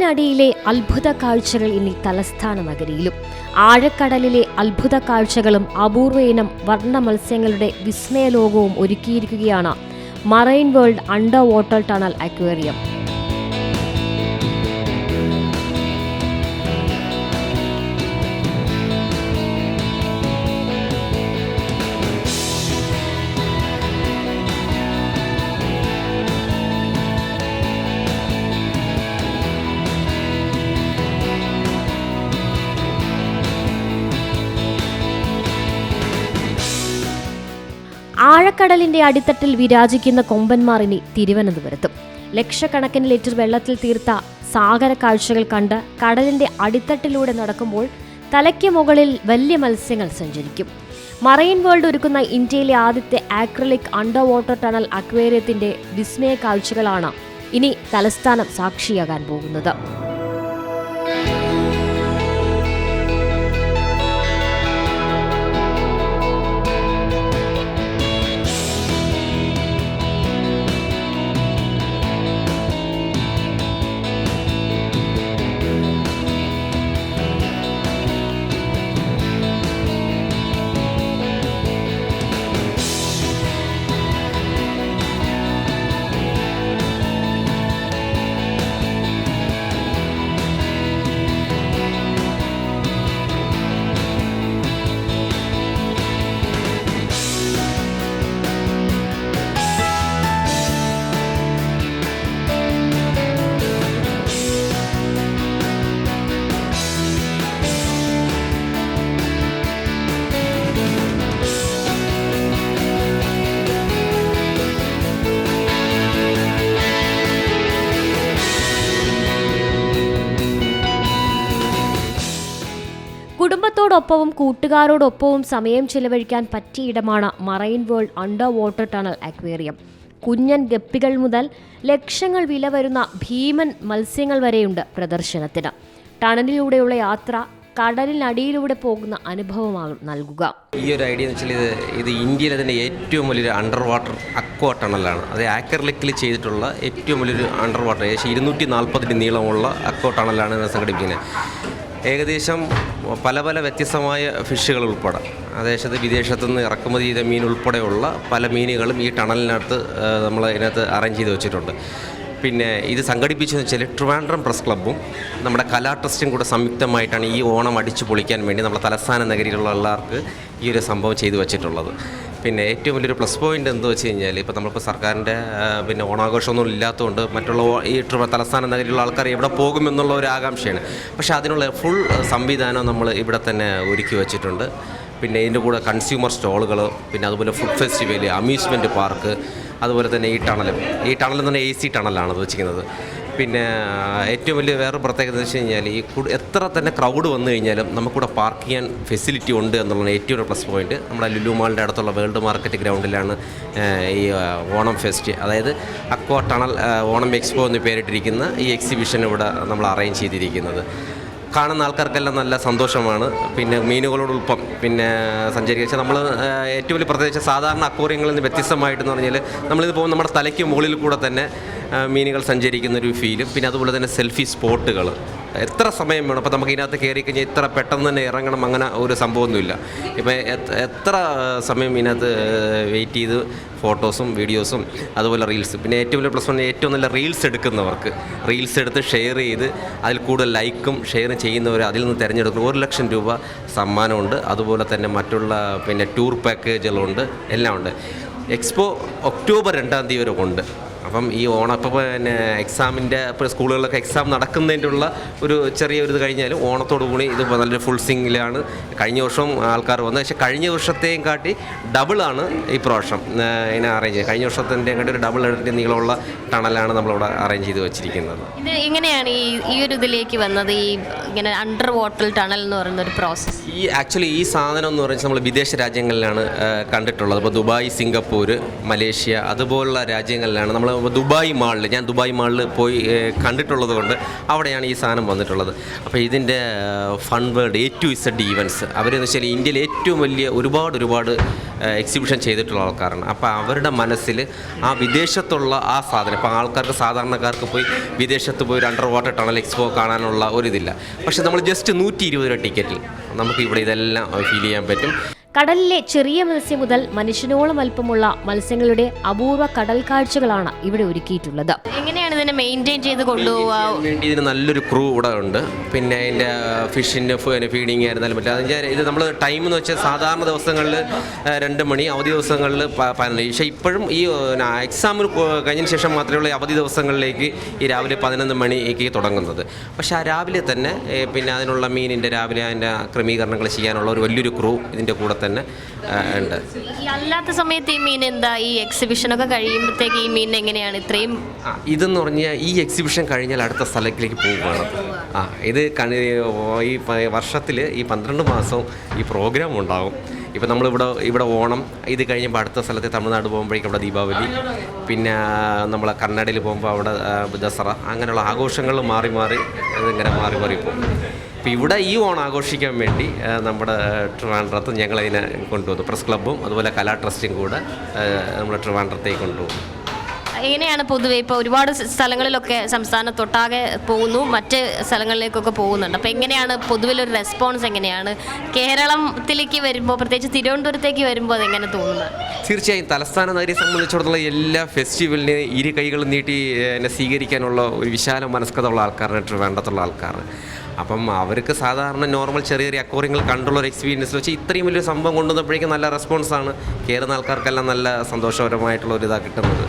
കടലിനടിയിലെ അത്ഭുത കാഴ്ചകൾ ഇനി തലസ്ഥാന നഗരിയിലും. ആഴക്കടലിലെ അത്ഭുത കാഴ്ചകളും അപൂർവ ഇനം വർണ്ണ മത്സ്യങ്ങളുടെ വിസ്മയലോകവും ഒരുക്കിയിരിക്കുകയാണ് marine world underwater tunnel aquarium. ആഴക്കടലിന്റെ അടിത്തട്ടിൽ വിരാജിക്കുന്ന കൊമ്പന്മാർ ഇനി തിരുവനന്തപുരത്തും. ലക്ഷക്കണക്കിന് ലിറ്റർ വെള്ളത്തിൽ തീർത്ത സാഗര കാഴ്ചകൾ കണ്ട് കടലിന്റെ അടിത്തട്ടിലൂടെ നടക്കുമ്പോൾ തലയ്ക്ക് മുകളിൽ വലിയ മത്സ്യങ്ങൾ സഞ്ചരിക്കും. മറൈൻ വേൾഡ് ഒരുക്കുന്ന ഇന്ത്യയിലെ ആദ്യത്തെ ആക്രിലിക് അണ്ടർ വാട്ടർ ടണൽ അക്വേറിയത്തിന്റെ വിസ്മയ കാഴ്ചകളാണ് ഇനി തലസ്ഥാനം സാക്ഷിയാകാൻ പോകുന്നത്. കുടുംബത്തോടൊപ്പവും കൂട്ടുകാരോടൊപ്പവും സമയം ചിലവഴിക്കാൻ പറ്റിയ ഇടമാണ് marine world underwater tunnel aquarium. കുഞ്ഞൻ ഗപ്പികൾ മുതൽ ലക്ഷങ്ങൾ വില വരുന്ന ഭീമൻ മത്സ്യങ്ങൾ വരെയുണ്ട് പ്രദർശനത്തിന്. ടണലിലൂടെയുള്ള യാത്ര കടലിനടിയിലൂടെ പോകുന്ന അനുഭവമാണ് നൽകുക. ഈ ഒരു ഐഡിയ എന്ന് വെച്ചാൽ ഇത് ഇന്ത്യയിലെ തന്നെ ഏറ്റവും വലിയൊരു അണ്ടർ വാട്ടർ അക്വാ ടണലാണ്. അത് ആക്രിലിക്കിൽ ചെയ്തിട്ടുള്ള ഏറ്റവും വലിയൊരു അണ്ടർ വാട്ടർ, ഏകദേശം 240 നീളമുള്ള അക്വാ ടണലാണ് സംഘടിപ്പിക്കുന്നത്. ഏകദേശം പല വ്യത്യസ്തമായ ഫിഷുകൾ ഉൾപ്പെടെ വിദേശത്തുനിന്ന് ഇറക്കുമതി ചെയ്ത മീൻ ഉൾപ്പെടെയുള്ള പല മീനുകളും ഈ ടണലിനകത്ത് നമ്മൾ ഇതിനകത്ത് അറേഞ്ച് ചെയ്ത് വെച്ചിട്ടുണ്ട്. പിന്നെ ഇത് സംഘടിപ്പിച്ചതെന്ന് വെച്ചാൽ ട്രിവാൻഡ്രം പ്രസ് ക്ലബ്ബും നമ്മുടെ കലാ ട്രസ്റ്റും കൂടെ സംയുക്തമായിട്ടാണ് ഈ ഓണം അടിച്ചു പൊളിക്കാൻ വേണ്ടി നമ്മുടെ തലസ്ഥാന നഗരിയിലുള്ള എല്ലാവർക്ക് ഈ ഒരു സംഭവം ചെയ്തു വെച്ചിട്ടുള്ളത്. പിന്നെ ഏറ്റവും വലിയൊരു പ്ലസ് പോയിൻ്റ് എന്താ വെച്ച് കഴിഞ്ഞാൽ ഇപ്പോൾ നമ്മളിപ്പോൾ സർക്കാരിൻ്റെ പിന്നെ ഓണാഘോഷമൊന്നും ഇല്ലാത്തതുകൊണ്ട് മറ്റുള്ള ഈ തലസ്ഥാന നഗരിയിലുള്ള ആൾക്കാർ എവിടെ പോകുമെന്നുള്ള ഒരു ആകാംക്ഷയാണ്. പക്ഷേ അതിനുള്ള ഫുൾ സംവിധാനം നമ്മൾ ഇവിടെ തന്നെ ഒരുക്കി വെച്ചിട്ടുണ്ട്. പിന്നെ ഇതിൻ്റെ കൂടെ കൺസ്യൂമർ സ്റ്റോളുകൾ, പിന്നെ അതുപോലെ ഫുഡ് ഫെസ്റ്റിവൽ, അമ്യൂസ്മെൻറ്റ് പാർക്ക്, അതുപോലെ തന്നെ ഈ ടണലെന്ന് പറഞ്ഞാൽ AC ടണലാണ് അത് വെച്ചിരിക്കുന്നത്. പിന്നെ ഏറ്റവും വലിയ വേറെ പ്രത്യേകത എന്ന് വെച്ച് കഴിഞ്ഞാൽ ഈ എത്ര തന്നെ ക്രൗഡ് വന്നു കഴിഞ്ഞാലും നമുക്കിവിടെ പാർക്ക് ചെയ്യാൻ ഫെസിലിറ്റി ഉണ്ട് എന്നുള്ളതാണ് ഏറ്റവും ഒരു പ്ലസ് പോയിൻറ്റ്. നമ്മുടെ ലുലു മാളിൻ്റെ അടുത്തുള്ള വേൾഡ് മാർക്കറ്റ് ഗ്രൗണ്ടിലാണ് ഈ ഓണം ഫെസ്റ്റ്, അതായത് അക്വാ ടണൽ ഓണം എക്സ്പോ എന്ന് പേരിട്ടിരിക്കുന്ന ഈ എക്സിബിഷൻ ഇവിടെ നമ്മൾ അറേഞ്ച് ചെയ്തിരിക്കുന്നത്. കാണുന്ന ആൾക്കാർക്കെല്ലാം നല്ല സന്തോഷമാണ്. പിന്നെ മീനുകളോടൊപ്പം പിന്നെ സഞ്ചരിക്കുക നമ്മൾ ഏറ്റവും വലിയ പ്രത്യേകിച്ച് സാധാരണ അക്വേറിയങ്ങളിൽ നിന്ന് വ്യത്യസ്തമായിട്ടെന്ന് പറഞ്ഞാൽ നമ്മളിത് പോകുമ്പോൾ നമ്മുടെ തലയ്ക്ക് മുകളിൽ കൂടെ തന്നെ മീനുകൾ സഞ്ചരിക്കുന്നൊരു ഫീലും, പിന്നെ അതുപോലെ തന്നെ സെൽഫി സ്പോട്ടുകൾ എത്ര സമയം വേണം. അപ്പോൾ നമുക്ക് ഇതിനകത്ത് കയറി കഴിഞ്ഞാൽ ഇത്ര പെട്ടെന്ന് തന്നെ ഇറങ്ങണം അങ്ങനെ ഒരു സംഭവമൊന്നുമില്ല. ഇപ്പോൾ എത്ര സമയം ഇതിനകത്ത് വെയിറ്റ് ചെയ്ത് ഫോട്ടോസും വീഡിയോസും അതുപോലെ റീൽസ്, പിന്നെ ഏറ്റവും വലിയ പ്ലസ് വൺ ഏറ്റവും നല്ല റീൽസ് എടുക്കുന്നവർക്ക് റീൽസ് എടുത്ത് ഷെയർ ചെയ്ത് അതിൽ കൂടുതൽ ലൈക്കും ഷെയറും ചെയ്യുന്നവർ അതിൽ നിന്ന് തിരഞ്ഞെടുക്കുന്ന 1 ലക്ഷം രൂപ സമ്മാനമുണ്ട്. അതുപോലെ തന്നെ മറ്റുള്ള പിന്നെ ടൂർ പാക്കേജുകളുണ്ട്, എല്ലാം ഉണ്ട്. എക്സ്പോ ഒക്ടോബർ 2-ാം തീയതി വരെ ഉണ്ട്. അപ്പം ഈ ഓണം ഇപ്പോൾ പിന്നെ എക്സാമിൻ്റെ ഇപ്പോൾ സ്കൂളുകളിലൊക്കെ എക്സാം നടക്കുന്നതിൻ്റെ ഉള്ള ഒരു ചെറിയൊരു ഇത് കഴിഞ്ഞാലും ഓണത്തോടു കൂടി ഇത് നല്ലൊരു ഫുൾ സിംഗിലാണ്. കഴിഞ്ഞ വർഷവും ആൾക്കാർ വന്നത്, പക്ഷേ കഴിഞ്ഞ വർഷത്തെയും കാട്ടി ഡബിളാണ് ഈ പ്രാവശ്യം ഇതിനെ അറേഞ്ച് ചെയ്ത്. കഴിഞ്ഞ വർഷത്തിൻ്റെ കാട്ടി ഒരു ഡബിൾ നീളമുള്ള ടണലാണ് നമ്മളിവിടെ അറേഞ്ച് ചെയ്ത് വെച്ചിരിക്കുന്നത്. ഇത് എങ്ങനെയാണ് ഈ ഒരു ഇതിലേക്ക് വന്നത്, ഈ ഇങ്ങനെ അണ്ടർ വാട്ടർ ടണൽ എന്ന് പറയുന്ന ഒരു പ്രോസസ്സ്? ഈ ആക്ച്വലി ഈ സാധനം എന്ന് പറയുന്നത് നമ്മൾ വിദേശ രാജ്യങ്ങളിലാണ് കണ്ടിട്ടുള്ളത്. ഇപ്പോൾ ദുബായ്, സിംഗപ്പൂർ, മലേഷ്യ അതുപോലുള്ള രാജ്യങ്ങളിലാണ് നമ്മൾ ഞാൻ ദുബായ് മാളിൽ പോയി കണ്ടിട്ടുള്ളത് കൊണ്ട് അവിടെയാണ് ഈ സാധനം വന്നിട്ടുള്ളത്. അപ്പോൾ ഇതിൻ്റെ fun world A to Z events അവരെന്ന് വെച്ചാൽ ഇന്ത്യയിൽ ഏറ്റവും വലിയ ഒരുപാട് എക്സിബിഷൻ ചെയ്തിട്ടുള്ള ആൾക്കാരാണ്. അപ്പോൾ അവരുടെ മനസ്സിൽ ആ വിദേശത്തുള്ള ആ സാധനം ഇപ്പോൾ ആൾക്കാർക്ക് സാധാരണക്കാർക്ക് പോയി വിദേശത്ത് പോയി ഒരു അണ്ടർ വാട്ടർ ടണൽ എക്സ്പോ കാണാനുള്ള ഒരിതില്ല. പക്ഷേ നമ്മൾ ജസ്റ്റ് 120 രൂപ ടിക്കറ്റിൽ നമുക്ക് ഇവിടെ ഇതെല്ലാം ഫീൽ ചെയ്യാൻ പറ്റും. കടലിലെ ചെറിയ മത്സ്യം മുതൽ മനുഷ്യനോളം അല്പമുള്ള മത്സ്യങ്ങളുടെ അപൂർവ കടൽ കാഴ്ചകളാണ് ഇവിടെ ഒരുക്കിയിട്ടുള്ളത്. എങ്ങനെയാണ് ഇതിനെ മെയിൻറ്റെയിൻ ചെയ്ത് കൊണ്ടുപോകാൻ വേണ്ടി ഇതിന് നല്ലൊരു ക്രൂ ഇവിടെ ഉണ്ട്. പിന്നെ അതിൻ്റെ ഫിഷിൻ്റെ ഫീഡിങ് ആയിരുന്നാലും പറ്റില്ല. അതിൻ്റെ ഇത് നമ്മൾ ടൈം എന്ന് വെച്ചാൽ സാധാരണ ദിവസങ്ങളിൽ 2 മണി, അവധി ദിവസങ്ങളിൽ 11. പക്ഷേ ഇപ്പോഴും ഈ എക്സാമിന് കഴിഞ്ഞതിന് ശേഷം മാത്രമേ ഉള്ളൂ അവധി ദിവസങ്ങളിലേക്ക് ഈ രാവിലെ 11 മണിക്ക് തുടങ്ങുന്നത്. പക്ഷേ ആ രാവിലെ തന്നെ പിന്നെ അതിനുള്ള മീനിൻ്റെ രാവിലെ അതിൻ്റെ ക്രമീകരണങ്ങൾ ചെയ്യാനുള്ള ഒരു വലിയൊരു ക്രൂ ഇതിൻ്റെ കൂടെ തന്നെ ഉണ്ട്. അല്ലാത്ത സമയത്ത് ഈ മീൻ എന്താ ഈ എക്സിബിഷനൊക്കെ കഴിയുമ്പോഴത്തേക്ക് ഈ മീൻ എങ്ങനെയാണ് ഇത്രയും ഇതെന്ന് പറഞ്ഞാൽ ഈ എക്സിബിഷൻ കഴിഞ്ഞാൽ അടുത്ത സ്ഥലത്തിലേക്ക് പോവുകയാണ്. ഇത് ഈ വർഷത്തിൽ ഈ 12 മാസവും ഈ പ്രോഗ്രാം ഉണ്ടാകും. ഇപ്പോൾ നമ്മളിവിടെ ഓണം, ഇത് കഴിയുമ്പോൾ അടുത്ത സ്ഥലത്ത് തമിഴ്നാട് പോകുമ്പോഴേക്കും അവിടെ ദീപാവലി, പിന്നെ നമ്മൾ കർണാടകയിൽ പോകുമ്പോൾ അവിടെ ദസറ, അങ്ങനെയുള്ള ആഘോഷങ്ങൾ മാറി ഇതിങ്ങനെ മാറി പോകും. അപ്പോൾ ഇവിടെ ഈ ഓണം ആഘോഷിക്കാൻ വേണ്ടി നമ്മുടെ ട്രിവാൻഡ്രത്ത് ഞങ്ങളതിനെ കൊണ്ടുവന്നു. പ്രസ് ക്ലബ്ബും അതുപോലെ കലാ ട്രസ്റ്റും കൂടെ നമ്മുടെ ട്രിവാൻഡ്രത്തേക്ക് കൊണ്ടുപോകും. എങ്ങനെയാണ് പൊതുവെ ഇപ്പോൾ ഒരുപാട് സ്ഥലങ്ങളിലൊക്കെ സംസ്ഥാനത്തൊട്ടാകെ പോകുന്നു, മറ്റ് സ്ഥലങ്ങളിലേക്കൊക്കെ പോകുന്നുണ്ട്. അപ്പോൾ എങ്ങനെയാണ് പൊതുവിലൊരു റെസ്പോൺസ് എങ്ങനെയാണ് കേരളത്തിലേക്ക് വരുമ്പോൾ, പ്രത്യേകിച്ച് തിരുവനന്തപുരത്തേക്ക് വരുമ്പോൾ അതെങ്ങനെ തോന്നുന്നത്? തീർച്ചയായും തലസ്ഥാന നഗരിയെ സംബന്ധിച്ചിടത്തോളം എല്ലാ ഫെസ്റ്റിവലിനെ ഇരു കൈകളും നീട്ടി എന്നെ സ്വീകരിക്കാനുള്ള ഒരു വിശാല മനസ്കതയുള്ള ആൾക്കാരാണ് ട്രിവാൻഡ്രത്തുള്ള ആൾക്കാർ. അപ്പം അവർക്ക് സാധാരണ നോർമൽ ചെറിയ അക്വേറിയങ്ങൾ കണ്ടുള്ള ഒരു എക്സ്പീരിയൻസ് വെച്ച് ഇത്രയും വലിയൊരു സംഭവം കൊണ്ടുവന്നപ്പോഴേക്കും നല്ല റെസ്പോൺസാണ്. കയറുന്ന ആൾക്കാർക്കെല്ലാം നല്ല സന്തോഷപരമായിട്ടുള്ള ഒരു ഇതാണ് കിട്ടുന്നത്.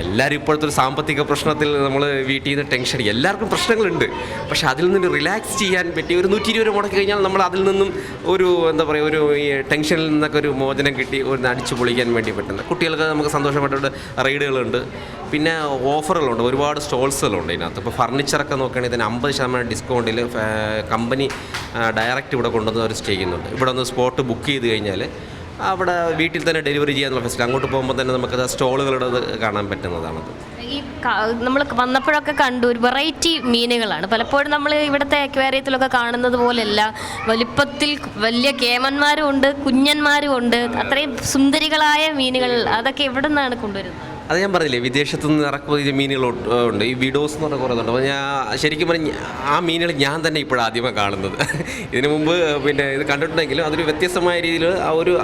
എല്ലാവരും ഇപ്പോഴത്തെ ഒരു സാമ്പത്തിക പ്രശ്നത്തിൽ നമ്മൾ വീട്ടിൽ നിന്ന് ടെൻഷൻ, എല്ലാവർക്കും പ്രശ്നങ്ങളുണ്ട്. പക്ഷേ അതിൽ നിന്ന് റിലാക്സ് ചെയ്യാൻ പറ്റി ഒരു 120 രൂപ മുടക്കി കഴിഞ്ഞാൽ നമ്മൾ അതിൽ നിന്നും ഒരു ഒരു ഈ ടെൻഷനിൽ നിന്നൊക്കെ ഒരു മോചനം കിട്ടി ഒരു അടിച്ചു പൊളിക്കാൻ വേണ്ടി പറ്റുന്നത്. കുട്ടികൾക്ക് നമുക്ക് സന്തോഷമായിട്ട് റൈഡുകളുണ്ട്, പിന്നെ ഓഫറുകളുണ്ട്, ഒരുപാട് സ്റ്റോൾസുകളുണ്ട് ഇതിനകത്ത്. ഇപ്പോൾ ഫർണിച്ചറൊക്കെ നോക്കുകയാണെങ്കിൽ ഇതിന് 50% ഡിസ്കൗണ്ടിൽ കമ്പനി ഡയറക്റ്റ് ഇവിടെ കൊണ്ടുവന്ന് ചെയ്യുന്നുണ്ട്. ഇവിടെ ഒന്ന് സ്പോട്ട് ബുക്ക് ചെയ്ത് കഴിഞ്ഞാൽ അവിടെ വീട്ടിൽ തന്നെ ഡെലിവറി ചെയ്യാനുള്ള ഫെസിലിറ്റി. അങ്ങോട്ട് പോകുമ്പോൾ തന്നെ നമുക്കത് സ്റ്റോളുകളുടെ കാണാൻ പറ്റുന്നതാണത്. ഈ നമ്മൾ വന്നപ്പോഴൊക്കെ കണ്ടു ഒരു വെറൈറ്റി മീനുകളാണ്. പലപ്പോഴും നമ്മൾ ഇവിടുത്തെ അക്വേറിയത്തിലൊക്കെ കാണുന്നത് പോലെയല്ല, വലിപ്പത്തിൽ വലിയ കേമന്മാരും ഉണ്ട്, കുഞ്ഞന്മാരും ഉണ്ട്, അത്രയും സുന്ദരികളായ മീനുകൾ. അതൊക്കെ എവിടെ നിന്നാണ് കൊണ്ടുവരുന്നത്? അത് ഞാൻ പറഞ്ഞില്ലേ, വിദേശത്തു നിന്ന് ഇറക്കുമതി മീനുകളുണ്ട്. ഈ വിഡോസ് എന്ന് പറഞ്ഞ കുറേ ഉണ്ട്. അപ്പോൾ ശരിക്കും പറഞ്ഞാൽ ആ മീനുകൾ ഞാൻ തന്നെ ഇപ്പോഴാദ്യമേ കാണുന്നത്. ഇതിനു മുമ്പ് പിന്നെ ഇത് കണ്ടിട്ടുണ്ടെങ്കിലും അതൊരു വ്യത്യസ്തമായ രീതിയിൽ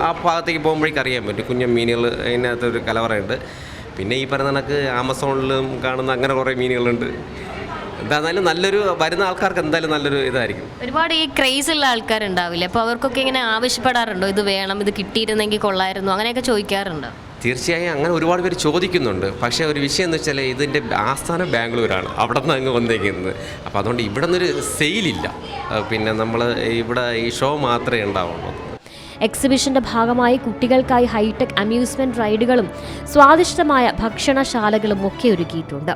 ആ ഭാഗത്തേക്ക് പോകുമ്പോഴേക്കും അറിയാൻ പറ്റും. കുഞ്ഞൻ മീനുകൾ അതിനകത്തൊരു കലവറയുണ്ട്. പിന്നെ ഈ പറയുന്ന കണക്ക് ആമസോണിലും കാണുന്ന അങ്ങനെ കുറേ മീനുകളുണ്ട്. എന്തായാലും നല്ലൊരു വരുന്ന ആൾക്കാർക്ക് എന്തായാലും നല്ലൊരു ഇതായിരിക്കും. ഒരുപാട് ഈ ക്രേസ് ഉള്ള ആൾക്കാരുണ്ടാവില്ലേ, അപ്പോൾ അവർക്കൊക്കെ ഇങ്ങനെ ആവശ്യപ്പെടാറുണ്ടോ, ഇത് വേണം, ഇത് കിട്ടിയിരുന്നെങ്കിൽ കൊള്ളായിരുന്നു, അങ്ങനെയൊക്കെ ചോദിക്കാറുണ്ടോ? തീർച്ചയായും അങ്ങനെ ഒരുപാട് പേര് ചോദിക്കുന്നുണ്ട്. പക്ഷേ ഒരു വിഷയം എന്ന് വെച്ചാൽ ഇതിൻ്റെ ആസ്ഥാനം ബാംഗ്ലൂരാണ്, അവിടെ നിന്ന് അങ്ങ് വന്നേക്കുന്നത്. അപ്പോൾ അതുകൊണ്ട് ഇവിടെ നിന്നൊരു സെയിലില്ല. പിന്നെ നമ്മൾ ഇവിടെ ഈ ഷോ മാത്രമേ ഉണ്ടാവുള്ളൂ. എക്സിബിഷന്റെ ഭാഗമായി കുട്ടികൾക്കായി ഹൈടെക് അമ്യൂസ്മെന്റ് റൈഡുകളും സ്വാദിഷ്ടമായ ഭക്ഷണശാലകളും ഒക്കെ ഒരുക്കിയിട്ടുണ്ട്.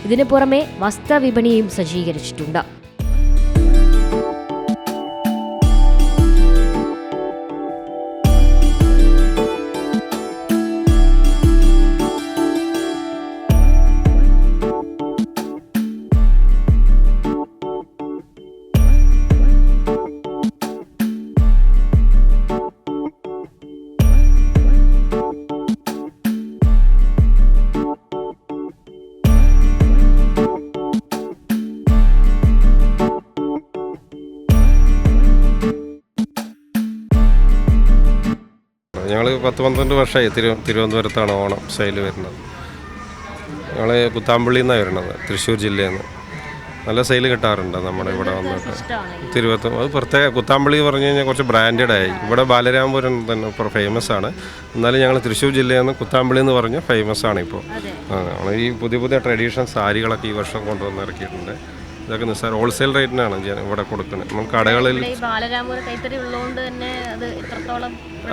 ഇതിനു പുറമെ വസ്ത്രവിപണിയും സജ്ജീകരിച്ചിട്ടുണ്ട്. ഞങ്ങൾ 10-12 വർഷമായി തിരുവനന്തപുരത്താണ് ഓണം സെയിൽ വരുന്നത്. ഞങ്ങൾ കുത്താമ്പള്ളിയിൽ നിന്നാണ് വരുന്നത്, തൃശ്ശൂർ ജില്ലയിൽ നിന്ന്. നല്ല സെയിൽ കിട്ടാറുണ്ട് നമ്മുടെ ഇവിടെ വന്നിട്ട്. അത് പ്രത്യേക കുത്താമ്പള്ളി പറഞ്ഞു കഴിഞ്ഞാൽ കുറച്ച് ബ്രാൻഡഡായി. ഇവിടെ ബാലരാമപുരം തന്നെ ഇപ്പോൾ ഫേമസ് ആണ്. എന്നാലും ഞങ്ങൾ തൃശ്ശൂർ ജില്ലയിൽ നിന്ന് കുത്താമ്പള്ളി എന്ന് പറഞ്ഞ് ഫേമസ് ആണ് ഇപ്പോൾ. നമ്മൾ ഈ പുതിയ ട്രഡീഷണൽ സാരികളൊക്കെ ഈ വർഷം കൊണ്ടുവന്ന് ഇറക്കിയിട്ടുണ്ട്. ഇതൊക്കെ നിസ്സാര ഹോൾസെയിൽ റേറ്റിനാണ് ഇവിടെ കൊടുക്കുന്നത്. നമ്മൾ കടകളിൽ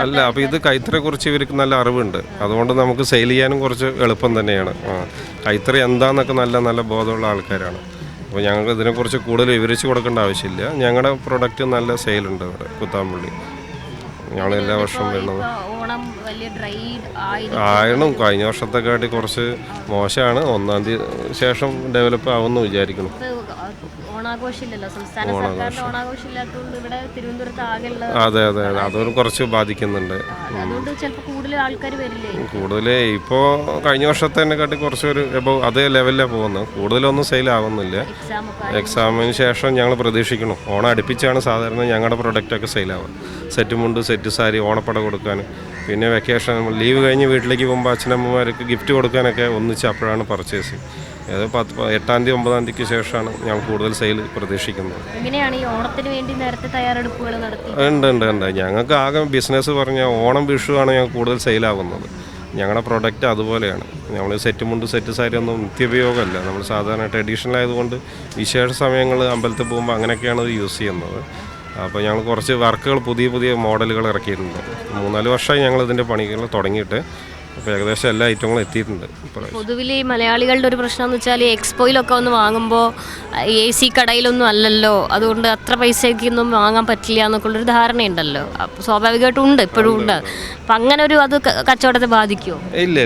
അല്ല. അപ്പോൾ ഇത് കൈത്തറിയെ കുറിച്ച് ഇവർക്ക് നല്ല അറിവുണ്ട്. അതുകൊണ്ട് നമുക്ക് സെയിൽ ചെയ്യാനും കുറച്ച് എളുപ്പം തന്നെയാണ്. കൈത്തറി എന്താണെന്നൊക്കെ നല്ല ബോധമുള്ള ആൾക്കാരാണ്. അപ്പോൾ ഞങ്ങൾക്ക് ഇതിനെക്കുറിച്ച് കൂടുതൽ വിവരിച്ച് കൊടുക്കേണ്ട ആവശ്യമില്ല. ഞങ്ങളുടെ പ്രൊഡക്റ്റ് നല്ല സെയിലുണ്ട് ഇവിടെ കുത്താമ്പള്ളി. ഞങ്ങൾ എല്ലാ വർഷവും വരുന്നത് ആയിരുന്നു. കഴിഞ്ഞ വർഷത്തെക്കാട്ടി കുറച്ച് മോശമാണ്. 1-ാം തീയതി ശേഷം ഡെവലപ്പ് ആവുമെന്ന് വിചാരിക്കുന്നു. അതെ അതൊരു കുറച്ച് ബാധിക്കുന്നുണ്ട്. കൂടുതൽ ഇപ്പോൾ കഴിഞ്ഞ വർഷത്തേക്കാട്ടി കുറച്ചൊരു അതേ ലെവലിലാണ് പോകുന്നത്. കൂടുതലൊന്നും സെയിൽ ആവുന്നില്ല. എക്സാമിന് ശേഷം ഞങ്ങൾ പ്രതീക്ഷിക്കണം. ഓണം അടുപ്പിച്ചാണ് സാധാരണ ഞങ്ങളുടെ പ്രൊഡക്റ്റൊക്കെ സെയിലാവുക. സെറ്റ് മുണ്ട്, സെറ്റ് സാരി, ഓണപ്പട കൊടുക്കാൻ, പിന്നെ വെക്കേഷൻ ലീവ് കഴിഞ്ഞ് വീട്ടിലേക്ക് പോകുമ്പോൾ അച്ഛനമ്മമാർക്ക് ഗിഫ്റ്റ് കൊടുക്കാനൊക്കെ ഒന്നിച്ച് അപ്പോഴാണ് പർച്ചേസ്. അത് 8-ാം തീയതി 9-ാം തീയതിക്ക് ശേഷമാണ് ഞാൻ കൂടുതൽ സെയിൽ പ്രതീക്ഷിക്കുന്നത്. ഉണ്ട്. ഞങ്ങൾക്ക് ആകെ ബിസിനസ് പറഞ്ഞാൽ ഓണം വിഷുവാണ് ഞങ്ങൾ കൂടുതൽ സെയിലാവുന്നത്. ഞങ്ങളുടെ പ്രൊഡക്റ്റ് അതുപോലെയാണ്. നമ്മൾ സെറ്റ് മുണ്ട്, സെറ്റ് സാരി ഒന്നും നിത്യോപയോഗമല്ല. നമ്മൾ സാധാരണ ട്രഡീഷണൽ ആയതുകൊണ്ട് വിശേഷ സമയങ്ങൾ അമ്പലത്തിൽ പോകുമ്പോൾ അങ്ങനെയൊക്കെയാണ് ഇത് യൂസ് ചെയ്യുന്നത്. അപ്പോൾ ഞങ്ങൾ കുറച്ച് വർക്കുകൾ പുതിയ മോഡലുകൾ ഇറക്കിയിട്ടുണ്ട്. 3-4 വർഷമായി ഞങ്ങൾ ഇതിൻ്റെ പണികൾ തുടങ്ങിയിട്ട്. അപ്പോൾ ഏകദേശം എല്ലാ ഐറ്റങ്ങളും എത്തിയിട്ടുണ്ട്. പൊതുവിൽ ഈ മലയാളികളുടെ ഒരു പ്രശ്നം എന്ന് വെച്ചാൽ എക്സ്പോയിലൊക്കെ ഒന്ന് വാങ്ങുമ്പോൾ AC കടയിലൊന്നും അല്ലല്ലോ, അതുകൊണ്ട് അത്ര പൈസയ്ക്കൊന്നും വാങ്ങാൻ പറ്റില്ല എന്നൊക്കെയുള്ളൊരു ധാരണയുണ്ടല്ലോ. അപ്പോൾ സ്വാഭാവികമായിട്ടും ഉണ്ട്, ഇപ്പോഴും ഉണ്ട്. അപ്പം അങ്ങനെ ഒരു അത് കച്ചവടത്തെ ബാധിക്കുമോ? ഇല്ല.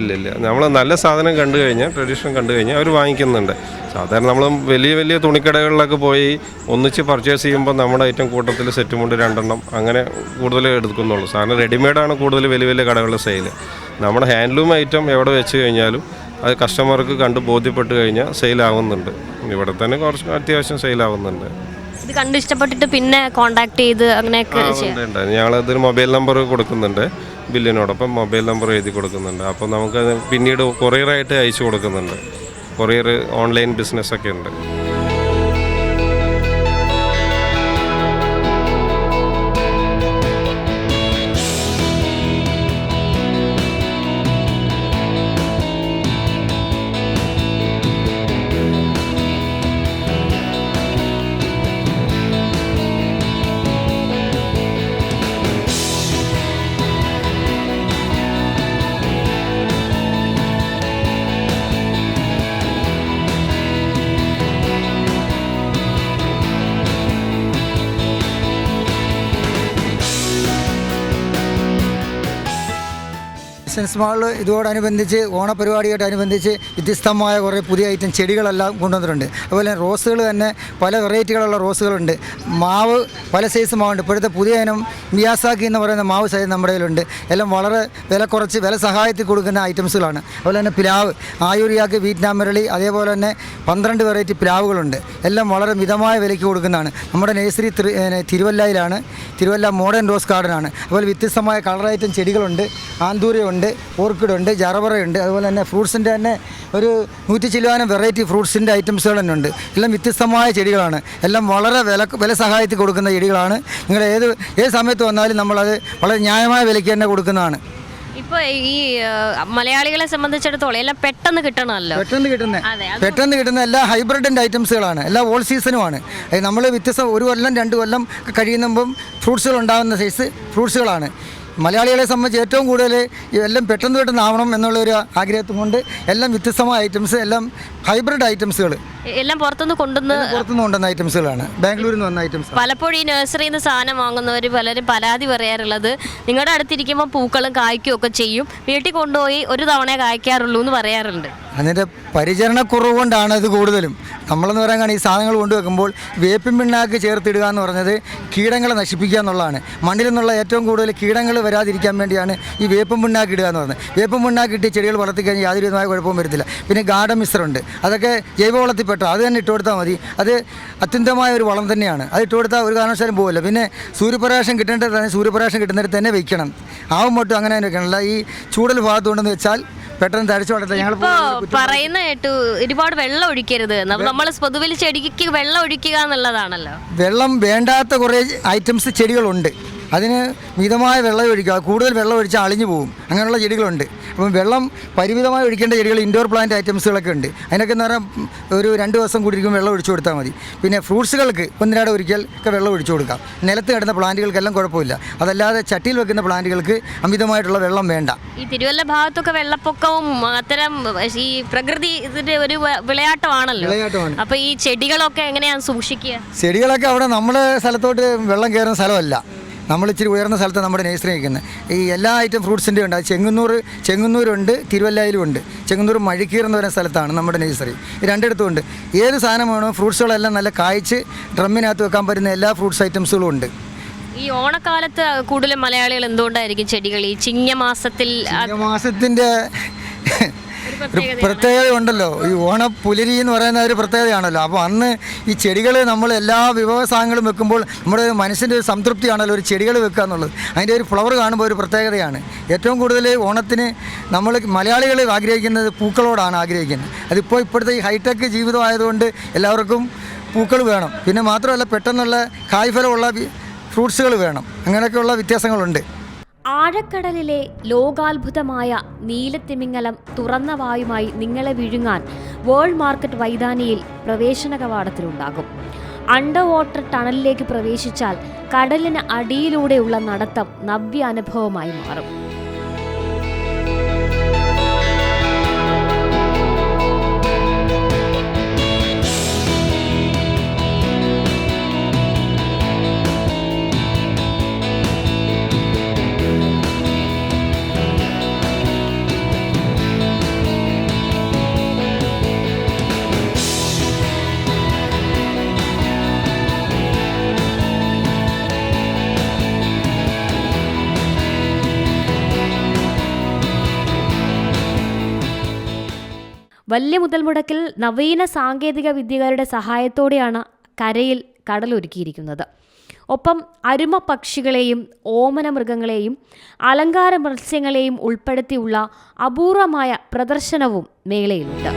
നമ്മൾ നല്ല സാധനം കണ്ടു കഴിഞ്ഞാൽ, ട്രഡീഷണൽ കണ്ടു കഴിഞ്ഞാൽ അവർ വാങ്ങിക്കുന്നുണ്ട്. സാധാരണ നമ്മൾ വലിയ തുണിക്കടകളിലൊക്കെ പോയി ഒന്നിച്ച് പർച്ചേസ് ചെയ്യുമ്പോൾ നമ്മുടെ ഐറ്റം കൂട്ടത്തിൽ സെറ്റ് മുണ്ട് 2 അങ്ങനെ കൂടുതൽ എടുക്കുന്നുള്ളൂ. സാധാരണ റെഡിമെയ്ഡാണ് കൂടുതൽ വലിയ കടകളിൽ സെയിൽ. നമ്മുടെ ഹാൻഡ്ലൂം ഐറ്റം എവിടെ വെച്ച് കഴിഞ്ഞാലും അത് കസ്റ്റമർക്ക് കണ്ട് ബോധ്യപ്പെട്ട് കഴിഞ്ഞാൽ സെയിലാവുന്നുണ്ട്. ഇവിടെ തന്നെ കുറച്ച് അത്യാവശ്യം സെയിലാവുന്നുണ്ട്. ഇത് കണ്ട് ഇഷ്ടപ്പെട്ടിട്ട് പിന്നെ കോൺടാക്ട് ചെയ്ത് അങ്ങനെയൊക്കെ ഉണ്ട്. ഞങ്ങളതിന് മൊബൈൽ നമ്പർ കൊടുക്കുന്നുണ്ട്. ബില്ലിനോടൊപ്പം മൊബൈൽ നമ്പർ എഴുതി കൊടുക്കുന്നുണ്ട്. അപ്പോൾ നമുക്കത് പിന്നീട് കൊറിയറായിട്ട് അയച്ചു കൊടുക്കുന്നുണ്ട്. കൊറിയർ ഓൺലൈൻ ബിസിനസ്സൊക്കെ ഉണ്ട്. ബിസിനസ് മാളിൽ ഇതോടനുബന്ധിച്ച് ഓണപരിപാടിയോടനുബന്ധിച്ച് വ്യത്യസ്തമായ കുറേ പുതിയ ഐറ്റം ചെടികളെല്ലാം കൊണ്ടുവന്നിട്ടുണ്ട്. അതുപോലെ റോസുകൾ തന്നെ പല വെറൈറ്റികളുള്ള റോസുകളുണ്ട്. മാവ് പല സൈസ് മാവുണ്ട്. ഇപ്പോഴത്തെ പുതിയ ഇനം മിയാസാക്കി എന്ന് പറയുന്ന മാവ് സൈസ് നമ്മുടെ കയ്യിലുണ്ട്. എല്ലാം വളരെ വില സഹായത്തിൽ കൊടുക്കുന്ന ഐറ്റംസുകളാണ്. അതുപോലെ തന്നെ പ്ലാവ്, ആയൂരിയാക്ക്, വിയറ്റ്നാം മുരളി, അതേപോലെ തന്നെ 12 വെറൈറ്റി പ്ലാവുകളുണ്ട്. എല്ലാം വളരെ മിതമായ വിലയ്ക്ക് കൊടുക്കുന്നതാണ്. നമ്മുടെ നഴ്സറി തിരുവല്ലയിലാണ്. തിരുവല്ല മോഡേൺ റോസ് ഗാർഡനാണ്. അതുപോലെ വ്യത്യസ്തമായ കളർ ഐറ്റം ചെടികളുണ്ട്. ആന്തൂര്യമുണ്ട്, ഓർക്കിഡുണ്ട്, ജറബറയുണ്ട്. അതുപോലെ തന്നെ ഫ്രൂട്ട്സിൻ്റെ തന്നെ ഒരു 100 ചില്ലുവാനം വെറൈറ്റി ഫ്രൂട്ട്സിൻ്റെ ഐറ്റംസുകൾ തന്നെ ഉണ്ട്. എല്ലാം വ്യത്യസ്തമായ ചെടികളാണ്. എല്ലാം വളരെ വില സഹായത്തിൽ കൊടുക്കുന്ന ചെടികളാണ്. നിങ്ങൾ ഏത് സമയത്ത് വന്നാലും നമ്മളത് വളരെ ന്യായമായ വിലയ്ക്ക് തന്നെ കൊടുക്കുന്നതാണ്. ഇപ്പോൾ ഈ മലയാളികളെ സംബന്ധിച്ചിടത്തോളം എല്ലാം പെട്ടെന്ന് കിട്ടണമല്ലോ. പെട്ടെന്ന് കിട്ടുന്ന എല്ലാ ഹൈബ്രിഡിൻ്റെ ഐറ്റംസുകളാണ്. എല്ലാ ഓൾ സീസണുമാണ്. നമ്മൾ വ്യത്യസ്ത 1 കൊല്ലം 2 കൊല്ലം കഴിയുമ്പം ഫ്രൂട്ട്സുകൾ ഉണ്ടാകുന്ന സൈസ് ഫ്രൂട്ട്സുകളാണ്. മലയാളികളെ സംബന്ധിച്ച് ഏറ്റവും കൂടുതൽ എല്ലാം പെട്ടെന്ന് ആവണം എന്നുള്ളൊരു ആഗ്രഹം കൊണ്ട് എല്ലാം വ്യത്യസ്തമായ ഐറ്റംസ്, എല്ലാം ഹൈബ്രിഡ് ഐറ്റംസുകൾ എല്ലാം പുറത്തുനിന്ന് കൊണ്ടുവന്ന ഐറ്റംസുകളാണ്. ബാംഗ്ലൂരിൽ നിന്ന് വന്ന ഐറ്റംസ്. പലപ്പോഴും ഈ നഴ്സറിയിൽ നിന്ന് സാധനം വാങ്ങുന്നവർ പലരും പരാതി പറയാറുള്ളത്, നിങ്ങളുടെ അടുത്തിരിക്കുമ്പോൾ പൂക്കളും കായ്ക്കും ഒക്കെ ചെയ്യും, വീട്ടിൽ കൊണ്ടുപോയി ഒരു തവണ കായ്ക്കാറുള്ളൂ എന്ന് പറയാറുണ്ട്. അതിൻ്റെ പരിചരണക്കുറവ് കൊണ്ടാണ് ഇത് കൂടുതലും. നമ്മളെന്ന് പറയാൻ ഈ സാധനങ്ങൾ കൊണ്ടുവെക്കുമ്പോൾ വേപ്പിൻ പിണ്ണാക്ക് ചേർത്തിടുക എന്ന് പറഞ്ഞത് കീടങ്ങളെ നശിപ്പിക്കുക എന്നുള്ളതാണ്. മണ്ണിൽ നിന്നുള്ള ഏറ്റവും കൂടുതൽ കീടങ്ങൾ വരാതിരിക്കാൻ വേണ്ടിയാണ് ഈ വേപ്പിൻ പിണ്ണാക്ക് ഇടുക എന്ന് പറഞ്ഞത്. വേപ്പിൻ പിണ്ണാക്ക് ഇട്ട് ചെടികൾ വളർത്തിക്കഴിഞ്ഞാൽ യാതൊരു വിധമായ കുഴപ്പവും വരത്തില്ല. പിന്നെ ഗാഢ മിശ്രമുണ്ട്, അതൊക്കെ ജൈവവളത്തിൽപ്പെട്ട അത് തന്നെ ഇട്ട് കൊടുത്താൽ മതി. അത് അത്യന്തമായ ഒരു വളം തന്നെയാണ്. അത് ഇട്ട് കൊടുത്താൽ ഒരു കാരണവശാലും പോകില്ല. പിന്നെ സൂര്യപ്രകാശം കിട്ടേണ്ടത് തന്നെ സൂര്യപ്രകാശം കിട്ടുന്നിടത്ത് തന്നെ വെക്കണം. ആവും മട്ടും അങ്ങനെ തന്നെ വെക്കണമല്ല. ഈ ചൂടൽ ഭാഗത്തുകൊണ്ടെന്ന് വെച്ചാൽ പെട്ടെന്ന് തടിച്ചു വളർത്താം. ഞങ്ങൾ പറയുന്ന കേട്ടു ഒരുപാട് വെള്ളം ഒഴിക്കരുത്, നമ്മൾ പൊതുവിൽ ചെടിക്ക് വെള്ളം ഒഴിക്കുക എന്നുള്ളതാണല്ലോ. വെള്ളം വേണ്ടാത്ത കുറേ ഐറ്റംസ് ചെടികളുണ്ട്. അതിന് മിതമായ വെള്ളം ഒഴിക്കുക. കൂടുതൽ വെള്ളം ഒഴിച്ചാൽ അളിഞ്ഞു പോകും. അങ്ങനെയുള്ള ചെടികളുണ്ട്. അപ്പം വെള്ളം പരിമിതമായി ഒഴിക്കേണ്ട ചെടികൾ ഇൻഡോർ പ്ലാന്റ് ഐറ്റംസുകളൊക്കെ ഉണ്ട്. അതിനൊക്കെ എന്ന് പറഞ്ഞാൽ ഒരു 2 ദിവസം കൂടിയിരിക്കും വെള്ളം ഒഴിച്ചു കൊടുത്താൽ മതി. പിന്നെ ഫ്രൂട്ട്സുകൾക്ക് ഒന്നിനാടെ ഒരിക്കൽ ഒക്കെ വെള്ളം ഒഴിച്ചു കൊടുക്കാം. നിലത്ത് കിടന്ന പ്ലാന്റുകൾക്കെല്ലാം കുഴപ്പമില്ല. അതല്ലാതെ ചട്ടിയിൽ വെക്കുന്ന പ്ലാന്റുകൾക്ക് അമിതമായിട്ടുള്ള വെള്ളം വേണ്ട. ഈ തിരുവല്ല ഭാഗത്തൊക്കെ വെള്ളപ്പൊക്കവും അത്തരം ഈ പ്രകൃതി ഇതിന്റെ ഒരു വിളയാട്ടമാണല്ലോ. അപ്പോൾ ഈ ചെടികളൊക്കെ എങ്ങനെയാണ് സൂക്ഷിക്കുക? ചെടികളൊക്കെ അവിടെ നമ്മുടെ സ്ഥലത്തോട്ട് വെള്ളം കയറുന്ന സ്ഥലമല്ല. നമ്മൾ ഇച്ചിരി ഉയർന്ന സ്ഥലത്ത് നമ്മുടെ നേഴ്സറി നിൽക്കുന്നത്. ഈ എല്ലാ ഐറ്റം ഫ്രൂട്ട്സിൻ്റെ ഉണ്ട്. അത് ചെങ്ങന്നൂരുണ്ട്, തിരുവല്ലയിലും ഉണ്ട്. ചെങ്ങന്നൂർ മഴിക്കീർ എന്ന് പറയുന്ന സ്ഥലത്താണ് നമ്മുടെ നേഴ്സറി. ഈ രണ്ടിടത്തും ഉണ്ട്. ഏത് സാധനം വേണോ ഫ്രൂട്ട്സുകളെല്ലാം നല്ല കായ്ച്ച് ഡ്രമ്മിനകത്ത് വെക്കാൻ പറ്റുന്ന എല്ലാ ഫ്രൂട്ട്സ് ഐറ്റംസുകളും ഉണ്ട്. ഈ ഓണക്കാലത്ത് കൂടുതലും മലയാളികൾ എന്തുകൊണ്ടായിരിക്കും ചെടികൾ ഈ ചിങ്ങമാസത്തിൻ്റെ ഒരു പ്രത്യേകത ഉണ്ടല്ലോ. ഈ ഓണപ്പുലരി എന്ന് പറയുന്ന ഒരു പ്രത്യേകതയാണല്ലോ. അപ്പോൾ അന്ന് ഈ ചെടികൾ നമ്മൾ എല്ലാ വിഭവ സാധനങ്ങളും വെക്കുമ്പോൾ നമ്മുടെ മനസ്സിൻ്റെ ഒരു സംതൃപ്തിയാണല്ലോ ഒരു ചെടികൾ വെക്കുക എന്നുള്ളത്. അതിൻ്റെ ഒരു ഫ്ലവർ കാണുമ്പോൾ ഒരു പ്രത്യേകതയാണ്. ഏറ്റവും കൂടുതൽ ഓണത്തിന് നമ്മൾ മലയാളികൾ ആഗ്രഹിക്കുന്നത് പൂക്കളോടാണ് ആഗ്രഹിക്കുന്നത്. അതിപ്പോൾ ഇപ്പോഴത്തെ ഈ ഹൈടെക് ജീവിതമായതുകൊണ്ട് എല്ലാവർക്കും പൂക്കൾ വേണം. പിന്നെ മാത്രമല്ല പെട്ടെന്നുള്ള കായ്ഫലമുള്ള ഫ്രൂട്ട്സുകൾ വേണം. അങ്ങനെയൊക്കെയുള്ള വ്യത്യാസങ്ങളുണ്ട്. ആഴക്കടലിലെ ലോകാത്ഭുതമായ നീലത്തിമിംഗലം തുറന്ന വായുമായി നിങ്ങളെ വിഴുങ്ങാൻ വേൾഡ് മാർക്കറ്റ് വൈതാനിയിൽ പ്രവേശന കവാടത്തിലുണ്ടാകും. അണ്ടർ വാട്ടർ ടണലിലേക്ക് പ്രവേശിച്ചാൽ കടലിന് അടിയിലൂടെയുള്ള നടത്തം നവ്യ അനുഭവമായി മാറും. വലിയ മുതൽ മുടക്കിൽ നവീന സാങ്കേതിക വിദ്യകളുടെ സഹായത്തോടെയാണ് കരയിൽ കടലൊരുക്കിയിരിക്കുന്നത്. ഒപ്പം അരുമ പക്ഷികളെയും ഓമന മൃഗങ്ങളെയും അലങ്കാര മത്സ്യങ്ങളെയും ഉൾപ്പെടുത്തിയുള്ള അപൂർവമായ പ്രദർശനവും മേളയിലുണ്ട്.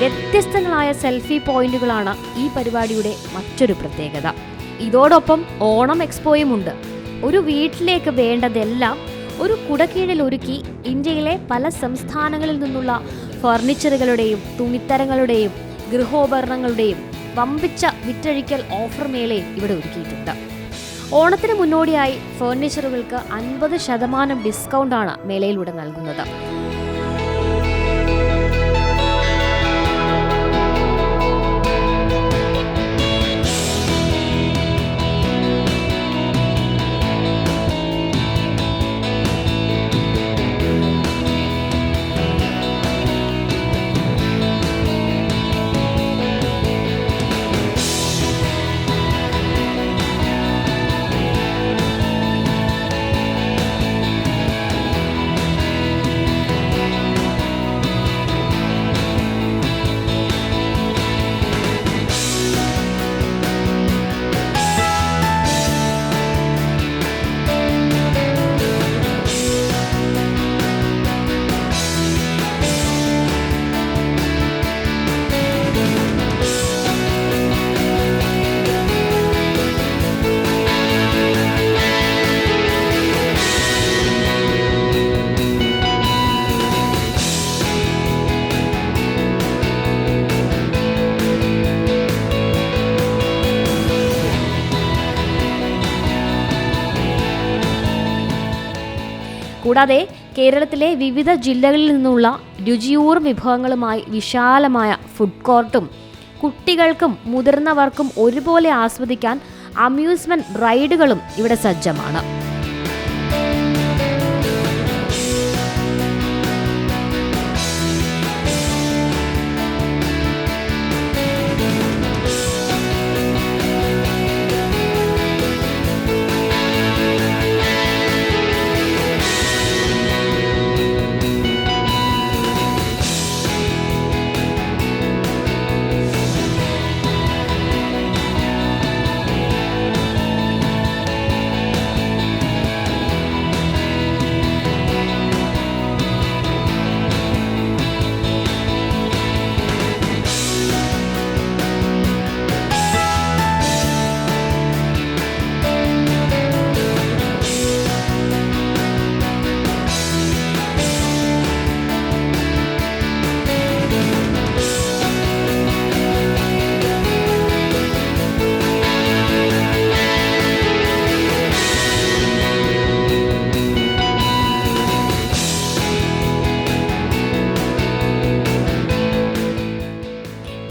വ്യത്യസ്തങ്ങളായ സെൽഫി പോയിന്റുകളാണ് ഈ പരിപാടിയുടെ മറ്റൊരു പ്രത്യേകത. ഇതോടൊപ്പം ഓണം എക്സ്പോയുമുണ്ട്. ഒരു വീട്ടിലേക്ക് വേണ്ടതെല്ലാം ഒരു കുടക്കീഴിൽ ഒരുക്കി ഇന്ത്യയിലെ പല സംസ്ഥാനങ്ങളിൽ നിന്നുള്ള ഫർണിച്ചറുകളുടെയും തുണിത്തരങ്ങളുടെയും ഗൃഹോപകരണങ്ങളുടെയും വമ്പിച്ച വിറ്റഴിക്കൽ ഓഫർ മേളയും ഇവിടെ ഒരുക്കിയിട്ടുണ്ട്. ഓണത്തിന് മുന്നോടിയായി ഫർണിച്ചറുകൾക്ക് 50% ഡിസ്കൗണ്ടാണ് മേളയിലൂടെ നൽകുന്നത്. കൂടാതെ കേരളത്തിലെ വിവിധ ജില്ലകളിൽ നിന്നുള്ള രുചിയൂറും വിഭവങ്ങളുമായി വിശാലമായ ഫുഡ് കോർട്ടും കുട്ടികൾക്കും മുതിർന്നവർക്കും ഒരുപോലെ ആസ്വദിക്കാൻ അമ്യൂസ്മെന്റ് റൈഡുകളും ഇവിടെ സജ്ജമാണ്.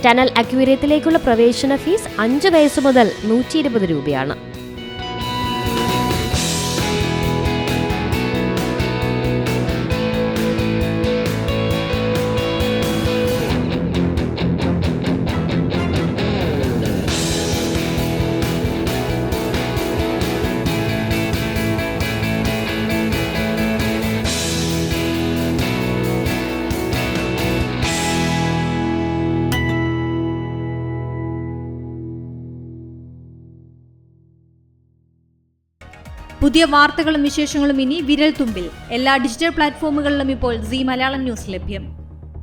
ടണൽ അക്വേറിയത്തിലേക്കുള്ള പ്രവേശന ഫീസ് 5 വയസ്സ് മുതൽ 120 രൂപയാണ്. പുതിയ വാർത്തകളും വിശേഷങ്ങളും ഇനി വിരൽ തുമ്പിൽ. എല്ലാ ഡിജിറ്റൽ പ്ലാറ്റ്ഫോമുകളിലും ഇപ്പോൾ സീ മലയാളം ന്യൂസ് ലഭ്യം.